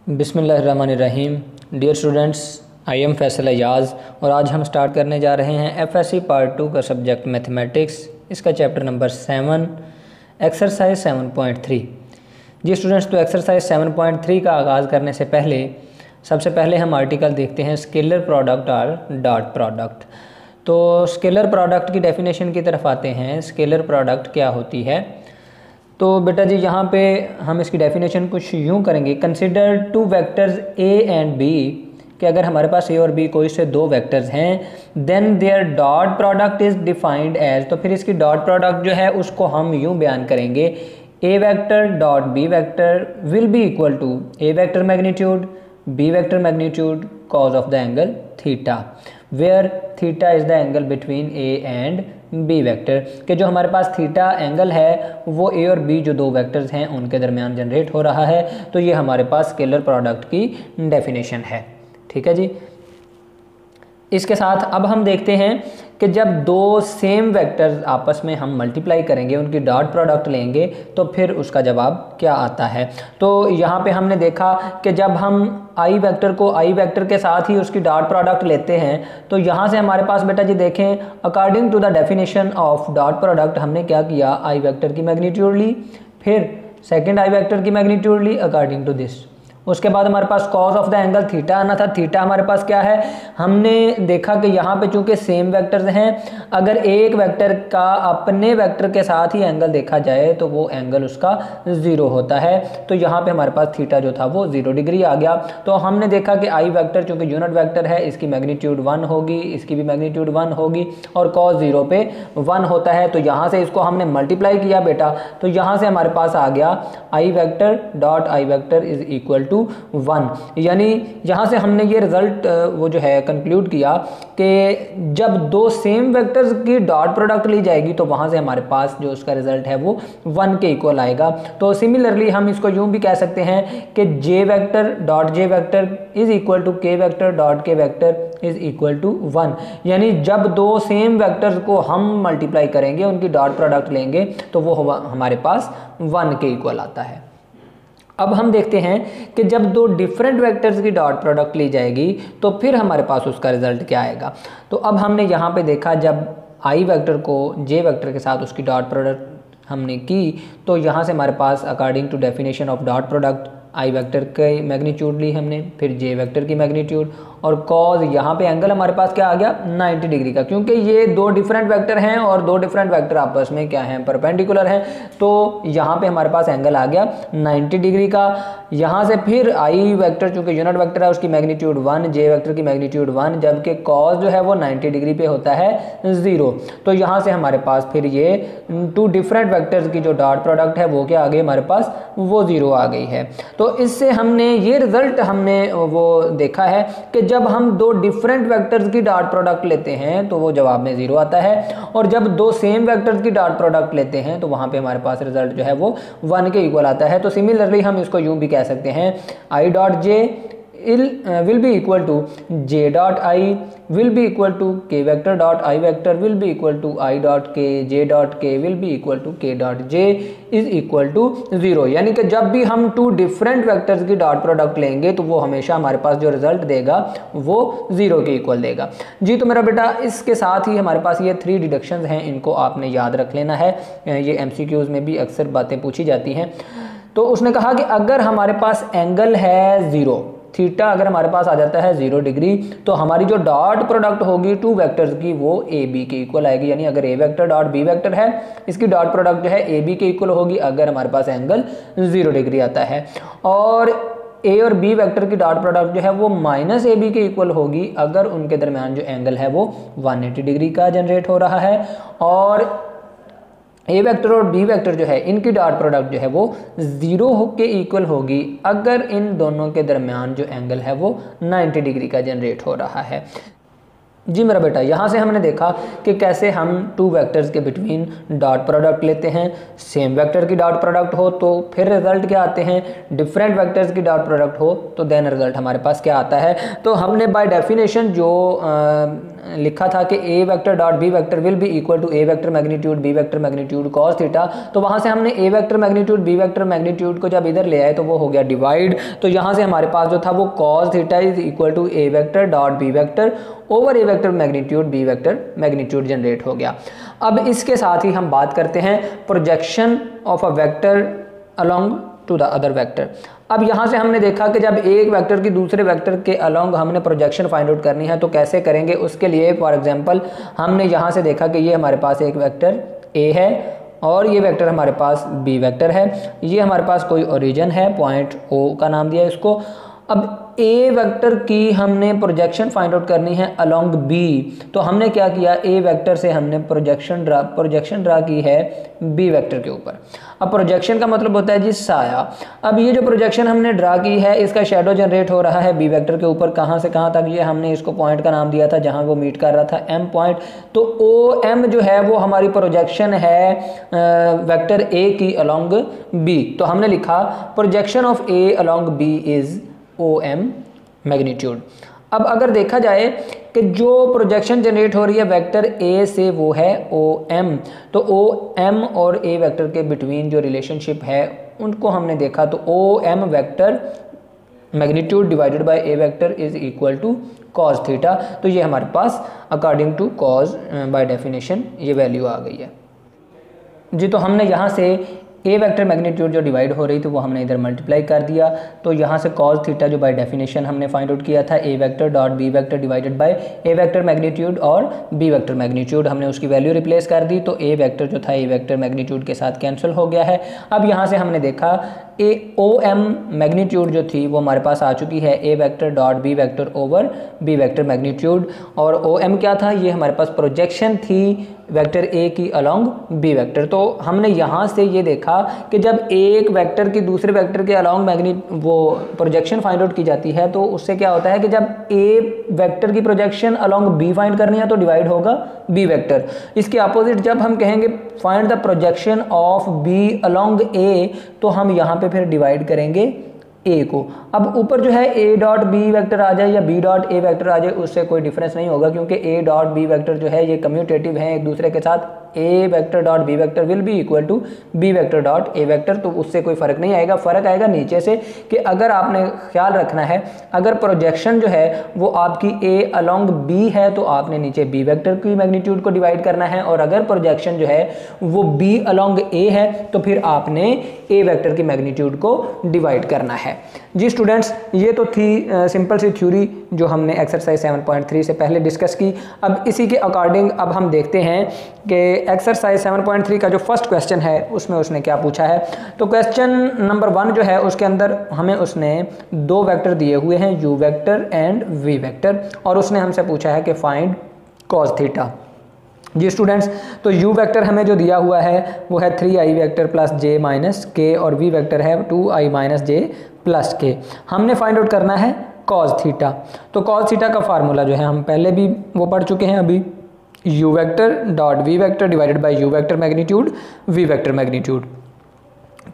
बिस्मिल्लाहिर्रहमानिर्रहीम। Dear students, I am Faisal Ayaz और आज हम स्टार्ट करने जा रहे हैं एफएससी पार्ट 2 का सब्जेक्ट मैथमेटिक्स। इसका चैप्टर नंबर 7 एक्सरसाइज 7.3। जी स्टूडेंट्स, तो एक्सरसाइज 7.3 का आगाज़ करने से पहले सबसे पहले हम आर्टिकल देखते हैं स्केलर प्रोडक्ट और डॉट प्रोडक्ट। तो स्केलर प्रोडक्ट की डेफिनेशन की तरफ आते हैं। स्केलर प्रोडक्ट क्या होती है? तो बेटा जी यहाँ पे हम इसकी डेफिनेशन कुछ यूँ करेंगे। Consider two vectors a and b, कि अगर हमारे पास ए और बी कोई से दो वेक्टर्स हैं, then their dot product is defined as, तो फिर इसकी डॉट प्रोडक्ट जो है उसको हम यूँ बयान करेंगे, A vector dot B vector will be equal to A vector magnitude B vector magnitude cos of the angle theta, where theta is the angle between A and B vector, कि जो हमारे पास थीटा एंगल है वो ए और B जो दो vectors हैं उनके दरमियान जनरेट हो रहा है। तो ये हमारे पास स्केलर प्रोडक्ट की डेफिनेशन है। ठीक है जी। इसके साथ अब हम देखते हैं कि जब दो सेम वेक्टर्स आपस में हम मल्टीप्लाई करेंगे, उनकी डॉट प्रोडक्ट लेंगे, तो फिर उसका जवाब क्या आता है। तो यहाँ पे हमने देखा कि जब हम आई वेक्टर को आई वेक्टर के साथ ही उसकी डॉट प्रोडक्ट लेते हैं, तो यहाँ से हमारे पास बेटा जी देखें, according to the definition of dot product हमने क्या किया, आई वेक्टर की मैग्नीट्यूड ली, फिर सेकेंड आई वेक्टर की मैग्नीट्यूड ली अकॉर्डिंग टू दिस। उसके बाद हमारे पास cos of the angle theta आना था। थीटा हमारे पास क्या है, हमने देखा कि यहाँ पे चूंकि सेम वेक्टर्स हैं, अगर एक वेक्टर का अपने वेक्टर के साथ ही एंगल देखा जाए तो वो एंगल उसका 0 होता है। तो यहाँ पे हमारे पास थीटा जो था वो 0 डिग्री आ गया। तो हमने देखा कि आई वेक्टर चूंकि यूनिट वेक्टर है, इसकी मैग्नीट्यूड 1 होगी, इसकी भी मैग्नीट्यूड 1 होगी, और कॉस 0 पे 1 होता है। तो यहाँ से इसको हमने मल्टीप्लाई किया बेटा, तो यहाँ से हमारे पास आ गया i vector dot i vector is equal to 1। यानी यहाँ से हमने ये रिजल्ट वो जो है कंक्लूड किया कि जब दो सेम वेक्टर्स की डॉट प्रोडक्ट ली जाएगी तो वहाँ से हमारे पास जो उसका रिजल्ट है वो 1 के इक्वल आएगा। तो सिमिलरली हम इसको यूँ भी कह सकते हैं कि j vector dot j vector is equal to k vector dot k vector is equal to 1। यानी जब दो सेम वेक्टर्स को हम मल्टीप्लाई करेंगे, उनकी डॉट प्रोडक्ट लेंगे, तो वो हमारे पास 1 के इक्वल आता है। अब हम देखते हैं कि जब दो डिफरेंट वेक्टर्स की डॉट प्रोडक्ट ली जाएगी तो फिर हमारे पास उसका रिजल्ट क्या आएगा। तो अब हमने यहाँ पे देखा, जब आई वेक्टर को जे वेक्टर के साथ उसकी डॉट प्रोडक्ट हमने की, तो यहाँ से हमारे पास according to definition of dot product i vector की मैग्नीट्यूड ली हमने, फिर जे वेक्टर की मैग्नीट्यूड, और कॉज यहाँ पे एंगल हमारे पास क्या आ गया, 90 डिग्री का, क्योंकि ये दो डिफरेंट वेक्टर हैं और दो डिफरेंट वेक्टर आपस में क्या हैं, परपेंडिकुलर हैं। तो यहाँ पे हमारे पास एंगल आ गया 90 डिग्री का। यहाँ से फिर आई वेक्टर चूंकि यूनिट वेक्टर है उसकी मैग्नीट्यूड 1, जे वेक्टर की मैग्नीट्यूड 1, जबकि कॉज जो है वो 90 डिग्री पे होता है 0। तो यहाँ से हमारे पास फिर ये टू डिफरेंट वेक्टर्स की जो डॉट प्रोडक्ट है वो क्या आ गई हमारे पास, वो 0 आ गई है। तो इससे हमने ये रिजल्ट हमने वो देखा है कि जब हम दो डिफरेंट वेक्टर्स की डॉट प्रोडक्ट लेते हैं तो वो जवाब में 0 आता है, और जब दो सेम वेक्टर्स की डॉट प्रोडक्ट लेते हैं तो वहाँ पे हमारे पास रिजल्ट जो है वो 1 के इक्वल आता है। तो सिमिलरली हम इसको यूँ भी कह सकते हैं, I dot J will be equal to j dot I will be equal to k vector dot I vector will be equal to I dot k, j dot k will be equal to k dot j is equal to 0। यानी कि जब भी हम to different vectors की dot product लेंगे तो वो हमेशा हमारे पास जो रिजल्ट देगा वो 0 के इक्वल देगा। जी तो मेरा बेटा, इसके साथ ही हमारे पास ये 3 डिडक्शंस हैं, इनको आपने याद रख लेना है। ये MCQs में भी अक्सर बातें पूछी जाती हैं। तो उसने कहा कि अगर हमारे पास एंगल है 0, थीटा अगर हमारे पास आ जाता है 0 डिग्री, तो हमारी जो डॉट प्रोडक्ट होगी टू वेक्टर्स की वो ए बी के इक्वल आएगी। यानी अगर ए वेक्टर डॉट बी वेक्टर है, इसकी डॉट प्रोडक्ट जो है ए बी के इक्वल होगी अगर हमारे पास एंगल 0 डिग्री आता है, और ए और बी वेक्टर की डॉट प्रोडक्ट जो है वो माइनस ए बी के इक्वल होगी अगर उनके दरमियान जो एंगल है वो 180 डिग्री का जनरेट हो रहा है, और ए वेक्टर और बी वेक्टर जो है इनकी डॉट प्रोडक्ट जो है वो 0 के इक्वल होगी अगर इन दोनों के दरमियान जो एंगल है वो 90 डिग्री का जनरेट हो रहा है। जी मेरा बेटा, यहाँ से हमने देखा कि कैसे हम टू वेक्टर्स के बिटवीन डॉट प्रोडक्ट लेते हैं। सेम वेक्टर की डॉट प्रोडक्ट हो तो फिर रिजल्ट क्या आते हैं, डिफरेंट वेक्टर्स की डॉट प्रोडक्ट हो तो देन रिजल्ट हमारे पास क्या आता है। तो हमने बाय डेफिनेशन जो लिखा था कि A vector dot B vector will be equal to A vector magnitude B vector magnitude cos theta, तो वहाँ से हमने A vector magnitude B vector magnitude को जब इधर ले आए तो वो हो गया डिवाइड। तो यहाँ से हमारे पास जो था वो cos theta is equal to A vector dot B vector over a vector magnitude B vector magnitude generate हो गया। अब इसके साथ ही हम बात करते हैं projection of a vector along to the other vector. अब यहाँ से हमने देखा कि जब एक वेक्टर की दूसरे वेक्टर के अलोंग हमने प्रोजेक्शन फाइंड आउट करनी है तो कैसे करेंगे। उसके लिए फॉर एग्जांपल हमने यहाँ से देखा कि ये हमारे पास एक वेक्टर ए है और ये वेक्टर हमारे पास बी वेक्टर है, ये हमारे पास कोई ओरिजिन है, पॉइंट ओ का नाम दिया है इसको। अब ए वेक्टर की हमने प्रोजेक्शन फाइंड आउट करनी है अलोंग बी, तो हमने क्या किया, ए वेक्टर से हमने प्रोजेक्शन ड्रा की है बी वेक्टर के ऊपर। अब प्रोजेक्शन का मतलब होता है जी साया। अब ये जो प्रोजेक्शन हमने ड्रा की है इसका शेडो जनरेट हो रहा है बी वेक्टर के ऊपर, कहाँ से कहाँ तक, ये हमने इसको पॉइंट का नाम दिया था जहाँ वो मीट कर रहा था एम पॉइंट। तो ओ एम जो है वो हमारी प्रोजेक्शन है वेक्टर ए की अलोंग बी। तो हमने लिखा projection of a along b is O M magnitude. अब अगर देखा जाए कि जो प्रोजेक्शन जनरेट हो रही है वेक्टर ए से वो है ओ एम, तो ओ एम और ए वेक्टर के बिटवीन जो रिलेशनशिप है उनको हमने देखा। तो O M vector magnitude divided by A vector is equal to cos theta. तो ये हमारे पास according to cos by definition ये वैल्यू आ गई है जी। तो हमने यहाँ से ए वेक्टर मैग्नीट्यूड जो डिवाइड हो रही थी वो हमने इधर मल्टीप्लाई कर दिया। तो यहाँ से कॉस थीटा जो बाय डेफिनेशन हमने फाइंड आउट किया था A vector dot B vector divided by A vector magnitude और बी वेक्टर मैग्नीट्यूड, हमने उसकी वैल्यू रिप्लेस कर दी। तो ए वेक्टर जो था ए वेक्टर मैग्नीट्यूड के साथ कैंसिल हो गया है। अब यहाँ से हमने देखा ए ओ एम मैग्नीट्यूड जो थी वो हमारे पास आ चुकी है A vector dot B vector over B vector magnitude, और ओ एम क्या था, ये हमारे पास प्रोजेक्शन थी वेक्टर ए की अलोंग बी वेक्टर। तो हमने यहाँ से ये देखा कि जब एक वेक्टर की दूसरे वेक्टर के अलोंग वो प्रोजेक्शन फाइंड आउट की जाती है तो उससे क्या होता है कि जब ए वेक्टर की प्रोजेक्शन अलोंग बी फाइंड करनी है तो डिवाइड होगा बी वेक्टर। इसके अपोजिट जब हम कहेंगे find the projection of B along A तो हम यहाँ पे फिर डिवाइड करेंगे ए को। अब ऊपर जो है ए डॉट बी वेक्टर आ जाए या बी डॉट ए वेक्टर आ जाए उससे कोई डिफरेंस नहीं होगा, क्योंकि ए डॉट बी वेक्टर जो है ये कम्यूटेटिव है एक दूसरे के साथ। A vector dot B vector will be equal to B vector dot A vector, तो उससे कोई फर्क नहीं आएगा। फर्क आएगा नीचे से कि अगर आपने ख्याल रखना है अगर प्रोजेक्शन जो है वो आपकी ए अलोंग बी है तो आपने नीचे बी वेक्टर की मैग्नीट्यूड को डिवाइड करना है, और अगर प्रोजेक्शन जो है वो बी अलोंग ए है तो फिर आपने ए वेक्टर की मैग्नीट्यूड को डिवाइड करना है। जी स्टूडेंट्स, ये तो थी सिंपल सी थ्योरी जो हमने एक्सरसाइज 7.3 से पहले डिस्कस की। अब इसी के अकॉर्डिंग अब हम देखते हैं कि एक्सरसाइज 7.3 का जो फर्स्ट क्वेश्चन है उसमें उसने क्या पूछा है। तो क्वेश्चन नंबर 1 जो है उसके अंदर हमें उसने दो वेक्टर दिए हुए हैं u vector and v vector, और उसने हमसे पूछा है कि फाइंड कॉस थीटा। जी स्टूडेंट्स, तो u वेक्टर हमें जो दिया हुआ है वो है 3i वेक्टर प्लस जे माइनस के, और v वेक्टर है 2i माइनस जे प्लस के। हमने फाइंड आउट करना है कॉस थीटा। तो कॉस थीटा का फार्मूला जो है हम पहले भी वो पढ़ चुके हैं अभी, u vector dot v vector divided bye u vector magnitude v vector magnitude.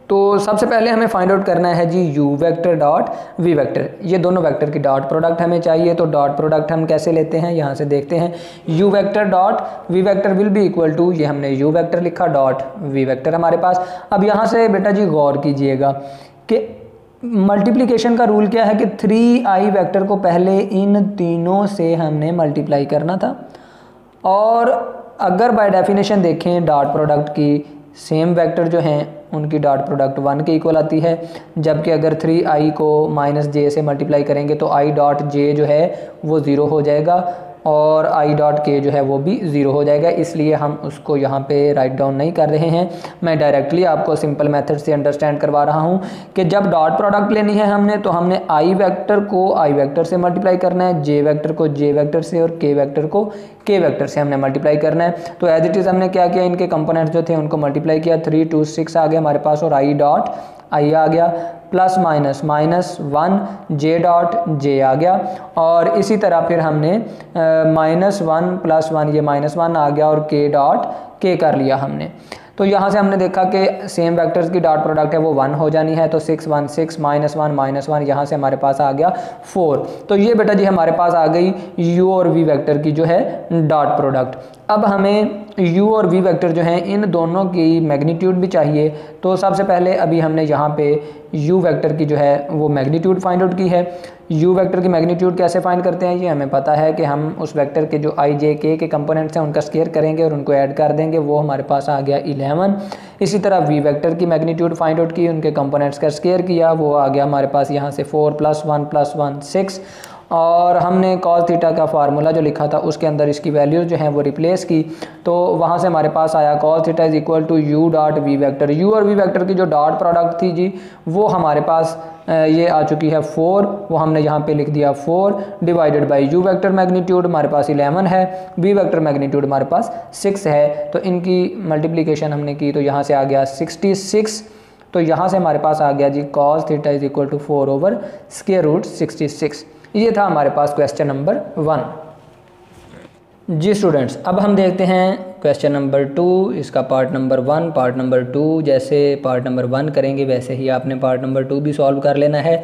तो सबसे पहले हमें फाइंड आउट करना है जी u vector dot v vector, ये दोनों वेक्टर की डॉट प्रोडक्ट हमें चाहिए। तो डॉट प्रोडक्ट हम कैसे लेते हैं, यहाँ से देखते हैं। u vector dot v vector will be equal to, ये हमने u वेक्टर लिखा डॉट v वेक्टर हमारे पास। अब यहाँ से बेटा जी गौर कीजिएगा कि मल्टीप्लिकेशन का रूल क्या है कि 3i वेक्टर को पहले इन तीनों से हमने मल्टीप्लाई करना था, और अगर बाय डेफिनेशन देखें डॉट प्रोडक्ट की सेम वेक्टर जो हैं उनकी डॉट प्रोडक्ट 1 के इक्वल आती है, जबकि अगर 3i को माइनस जे से मल्टीप्लाई करेंगे तो i डॉट जे जो है वो 0 हो जाएगा और i डॉट के जो है वो भी 0 हो जाएगा। इसलिए हम उसको यहाँ पे राइट डाउन नहीं कर रहे हैं, मैं डायरेक्टली आपको सिंपल मेथड से अंडरस्टैंड करवा रहा हूँ कि जब डॉट प्रोडक्ट लेनी है हमने तो हमने i वेक्टर को i वेक्टर से मल्टीप्लाई करना है, j वेक्टर को j वेक्टर से, और k वेक्टर को k वेक्टर से हमने मल्टीप्लाई करना है। तो एज इट इज़ हमने क्या किया, इनके कंपोनेंट्स जो थे उनको मल्टीप्लाई किया, 3 2 6 आ गए हमारे पास, और i डॉट आई आ गया, plus minus minus 1 j dot j आ गया, और इसी तरह फिर हमने -1 + 1 ये -1 आ गया और के डॉट के कर लिया हमने। तो यहाँ से हमने देखा कि सेम वेक्टर्स की डॉट प्रोडक्ट है वो 1 हो जानी है, तो 6 1 6 -1 -1 यहाँ से हमारे पास आ गया 4। तो ये बेटा जी हमारे पास आ गई u और v वेक्टर की जो है डॉट प्रोडक्ट। अब हमें u और v वेक्टर जो हैं इन दोनों की मैग्नीट्यूड भी चाहिए। तो सबसे पहले अभी हमने यहाँ पे u वेक्टर की जो है वो मैग्नीट्यूड फाइंड आउट की है। u वेक्टर की मैग्नीट्यूड कैसे फाइंड करते हैं, ये हमें पता है कि हम उस वेक्टर के जो i j k के कंपोनेंट्स हैं उनका स्क्वायर करेंगे और उनको ऐड कर देंगे, वो हमारे पास आ गया 11। इसी तरह v वेक्टर की मैग्नीट्यूड फाइंड आउट की, उनके कंपोनेंट्स का स्क्वायर किया, वो आ गया हमारे पास यहाँ से 4 + 1 + 1 6, और हमने कॉस थीटा का फार्मूला जो लिखा था उसके अंदर इसकी वैल्यूज जो हैं वो रिप्लेस की। तो वहाँ से हमारे पास आया cos theta = u dot v vector. u और v वेक्टर की जो डॉट प्रोडक्ट थी जी वो हमारे पास ये आ चुकी है 4, वो हमने यहाँ पे लिख दिया 4 divided by u vector magnitude हमारे पास 11 है, v वेक्टर मैग्नीट्यूड हमारे पास 6 है। तो इनकी मल्टीप्लिकेशन हमने की तो यहाँ से आ गया 66। तो यहाँ से हमारे पास आ गया जी cos थीटा = 4/√66। ये था हमारे पास क्वेश्चन नंबर 1। जी स्टूडेंट्स, अब हम देखते हैं क्वेश्चन नंबर 2, इसका पार्ट नंबर 1 पार्ट नंबर 2। जैसे पार्ट नंबर 1 करेंगे वैसे ही आपने पार्ट नंबर 2 भी सॉल्व कर लेना है।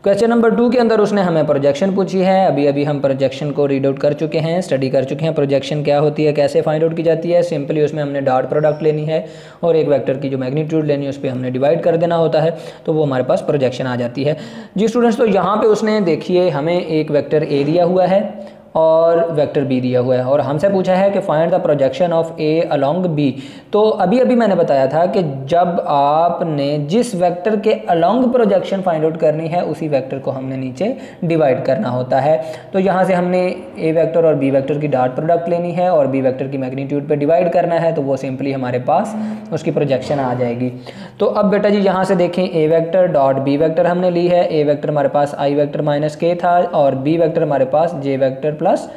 क्वेश्चन नंबर 2 के अंदर उसने हमें प्रोजेक्शन पूछी है। अभी अभी हम प्रोजेक्शन को रीड आउट कर चुके हैं, स्टडी कर चुके हैं प्रोजेक्शन क्या होती है, कैसे फाइंड आउट की जाती है। सिंपली उसमें हमने डॉट प्रोडक्ट लेनी है और एक वेक्टर की जो मैग्नीट्यूड लेनी है उस पर हमने डिवाइड कर देना होता है, तो वो हमारे पास प्रोजेक्शन आ जाती है। जी स्टूडेंट्स, तो यहाँ पे उसने देखिए हमें एक वेक्टर ए दिया हुआ है और वेक्टर बी दिया हुआ है और हमसे पूछा है कि find the projection of a along b. तो अभी अभी मैंने बताया था कि जब आपने जिस वेक्टर के अलोंग प्रोजेक्शन फाइंड आउट करनी है उसी वेक्टर को हमने नीचे डिवाइड करना होता है। तो यहाँ से हमने ए वेक्टर और बी वेक्टर की डॉट प्रोडक्ट लेनी है और बी वेक्टर की मैग्नीट्यूड पे डिवाइड करना है, तो वो सिंपली हमारे पास उसकी प्रोजेक्शन आ जाएगी। तो अब बेटा जी यहाँ से देखें, ए वेक्टर डॉट बी वेक्टर हमने ली है। ए वेक्टर हमारे पास आई वेक्टर माइनस के था और बी वेक्टर हमारे पास जे वेक्टर प्लस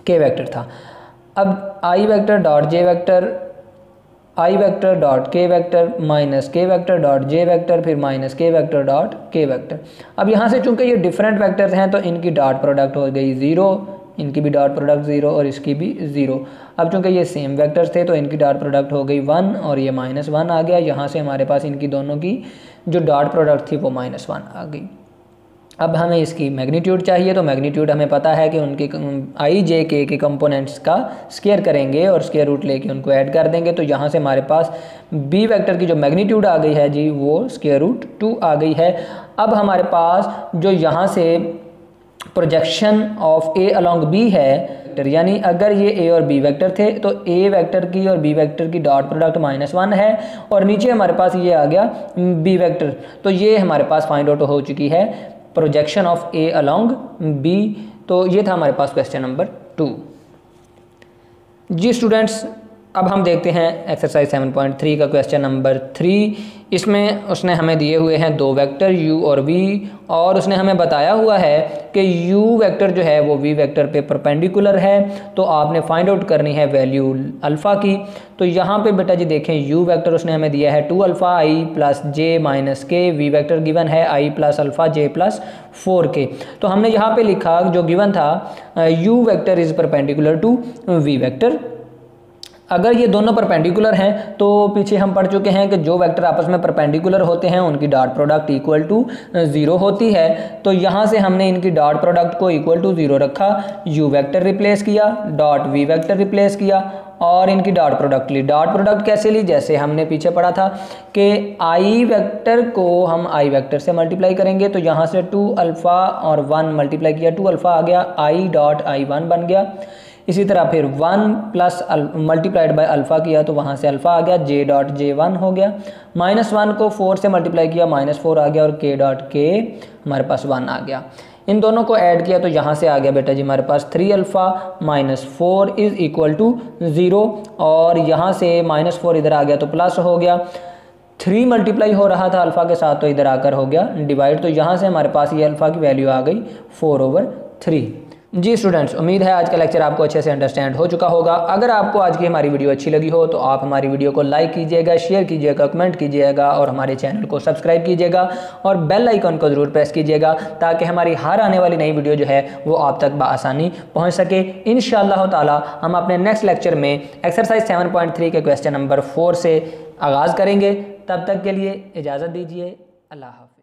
के वेक्टर था। अब आई वेक्टर डॉट जे वेक्टर, आई vector dot k vector minus के वेक्टर डॉट जे वेक्टर, फिर माइनस के वेक्टर डॉट के वेक्टर। अब यहाँ से चूंकि ये डिफरेंट वेक्टर्स हैं तो इनकी डॉट प्रोडक्ट हो गई 0, इनकी भी डॉट प्रोडक्ट 0 और इसकी भी 0। अब चूंकि ये सेम वेक्टर्स थे तो इनकी डॉट प्रोडक्ट हो गई 1 और ये -1 आ गया। यहाँ से हमारे पास इनकी दोनों की जो डॉट प्रोडक्ट थी वो -1 आ गई। अब हमें इसकी मैग्नीट्यूड चाहिए, तो मैग्नीट्यूड हमें पता है कि उनके आई जे के कंपोनेंट्स का स्क्वायर करेंगे और स्क्वायर रूट लेके उनको ऐड कर देंगे। तो यहाँ से हमारे पास बी वेक्टर की जो मैग्नीट्यूड आ गई है जी वो √2 आ गई है। अब हमारे पास जो यहाँ से projection of a along b है, यानी अगर ये ए और बी वेक्टर थे तो ए वेक्टर की और बी वेक्टर की डॉट प्रोडक्ट -1 है और नीचे हमारे पास ये आ गया बी वेक्टर। तो ये हमारे पास फाइंड आउट हो चुकी है projection of a along b. तो ये था हमारे पास क्वेश्चन नंबर 2। जी स्टूडेंट्स, अब हम देखते हैं एक्सरसाइज 7.3 का क्वेश्चन नंबर 3। इसमें उसने हमें दिए हुए हैं दो वेक्टर u और v और उसने हमें बताया हुआ है कि u वेक्टर जो है वो v वेक्टर पे परपेंडिकुलर है, तो आपने फाइंड आउट करनी है वैल्यू अल्फ़ा की। तो यहाँ पे बेटा जी देखें, u वेक्टर उसने हमें दिया है 2α i + j - k, v vector given है i + α j + 4k। तो हमने यहाँ पे लिखा जो गिवन था u vector is perpendicular to v vector. अगर ये दोनों परपेंडिकुलर हैं तो पीछे हम पढ़ चुके हैं कि जो वेक्टर आपस में परपेंडिकुलर होते हैं उनकी डॉट प्रोडक्ट =0 होती है। तो यहाँ से हमने इनकी डॉट प्रोडक्ट को =0 रखा, u वेक्टर रिप्लेस किया, डॉट v वेक्टर रिप्लेस किया और इनकी डॉट प्रोडक्ट ली। डॉट प्रोडक्ट कैसे ली, जैसे हमने पीछे पढ़ा था कि i वेक्टर को हम i वेक्टर से मल्टीप्लाई करेंगे। तो यहाँ से 2α और 1 मल्टीप्लाई किया, 2α आ गया, i डॉट i1 बन गया। इसी तरह फिर 1 प्लस मल्टीप्लाइड बाय अल्फ़ा किया तो वहाँ से अल्फ़ा आ गया, j डॉट j1 हो गया। -1 को 4 से मल्टीप्लाई किया, -4 आ गया और k डॉट k हमारे पास 1 आ गया। इन दोनों को ऐड किया तो यहाँ से आ गया बेटा जी हमारे पास 3α - 4 = 0 और यहाँ से -4 इधर आ गया तो प्लस हो गया। 3 मल्टीप्लाई हो रहा था अल्फ़ा के साथ तो इधर आकर हो गया डिवाइड। तो यहाँ से हमारे पास ये अल्फ़ा की वैल्यू आ गई 4/3। जी स्टूडेंट्स, उम्मीद है आज का लेक्चर आपको अच्छे से अंडरस्टैंड हो चुका होगा। अगर आपको आज की हमारी वीडियो अच्छी लगी हो तो आप हमारी वीडियो को लाइक कीजिएगा, शेयर कीजिएगा, कमेंट कीजिएगा और हमारे चैनल को सब्सक्राइब कीजिएगा और बेल आइकन को ज़रूर प्रेस कीजिएगा ताकि हमारी हर आने वाली नई वीडियो जो है वो आप तक बआसानी पहुँच सके। इंशाअल्लाह ताला हम अपने नेक्स्ट लेक्चर में एक्सरसाइज 7.3 के क्वेश्चन नंबर 4 से आगाज़ करेंगे। तब तक के लिए इजाज़त दीजिए। अल्लाह हाफ़िज़।